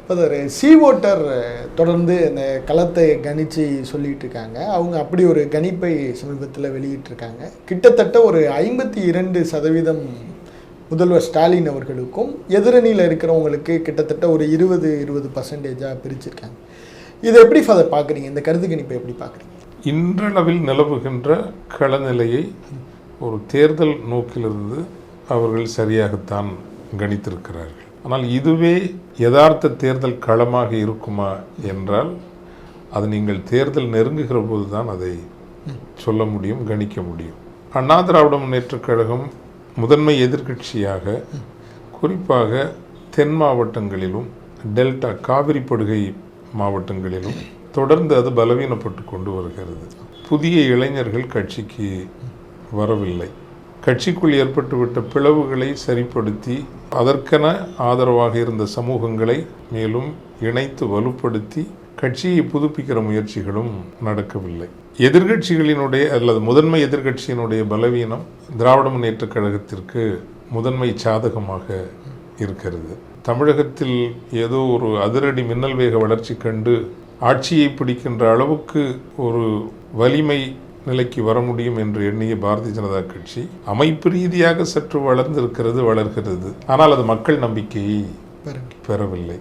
இப்போ ஒரு C voter தொடர்ந்து இந்த களத்தை கணிச்சு சொல்லிட்டு இருக்காங்க. அவங்க அப்படி ஒரு கணிப்பை சமீபத்தில் வெளியிட்டிருக்காங்க. கிட்டத்தட்ட ஒரு 52% முதல்வர் ஸ்டாலின் அவர்களுக்கும் எதிரணியில் இருக்கிறவங்களுக்கு கிட்டத்தட்ட ஒரு 20% பிரிச்சிருக்காங்க. இதை எப்படி ஃபாதர் பார்க்குறீங்க? இந்த கருத்து கணிப்பை எப்படி பார்க்குறீங்க? இன்றளவில் நிலவுகின்ற களநிலையை ஒரு தேர்தல் நோக்கிலிருந்து அவர்கள் சரியாகத்தான் கணித்திருக்கிறார்கள். ஆனால் இதுவே யதார்த்த தேர்தல் களமாக இருக்குமா என்றால் அது நீங்கள் தேர்தல் நெருங்குகிற போது தான் அதை சொல்ல முடியும், கணிக்க முடியும். அண்ணா திராவிட முன்னேற்றக் கழகம் முதன்மை எதிர்க்கட்சியாக குறிப்பாக தென் மாவட்டங்களிலும் டெல்டா காவிரி படுகை மாவட்டங்களிலும் தொடர்ந்து அது பலவீனப்பட்டு கொண்டு வருகிறது. புதிய இளைஞர்கள் கட்சிக்கு வரவில்லை. கட்சிக்குள் ஏற்பட்டுவிட்ட பிளவுகளை சரிப்படுத்தி அதற்கென ஆதரவாக இருந்த சமூகங்களை மேலும் இணைத்து வலுப்படுத்தி கட்சியை புதுப்பிக்கிற முயற்சிகளும் நடக்கவில்லை. எதிர்கட்சிகளினுடைய அல்லது முதன்மை எதிர்கட்சியினுடைய பலவீனம் திராவிட முன்னேற்றக் கழகத்திற்கு முதன்மை சாதகமாக இருக்கிறது. தமிழகத்தில் ஏதோ ஒரு அதிரடி மின்னல் வேக வளர்ச்சி கண்டு ஆட்சியை பிடிக்கின்ற அளவுக்கு ஒரு வலிமை நிலைக்கு வர முடியும் என்று எண்ணிய பாரதிய ஜனதா கட்சி அமைப்பு ரீதியாக சற்று வளர்கிறது. ஆனால் அது மக்கள் நம்பிக்கையை பெறவில்லை.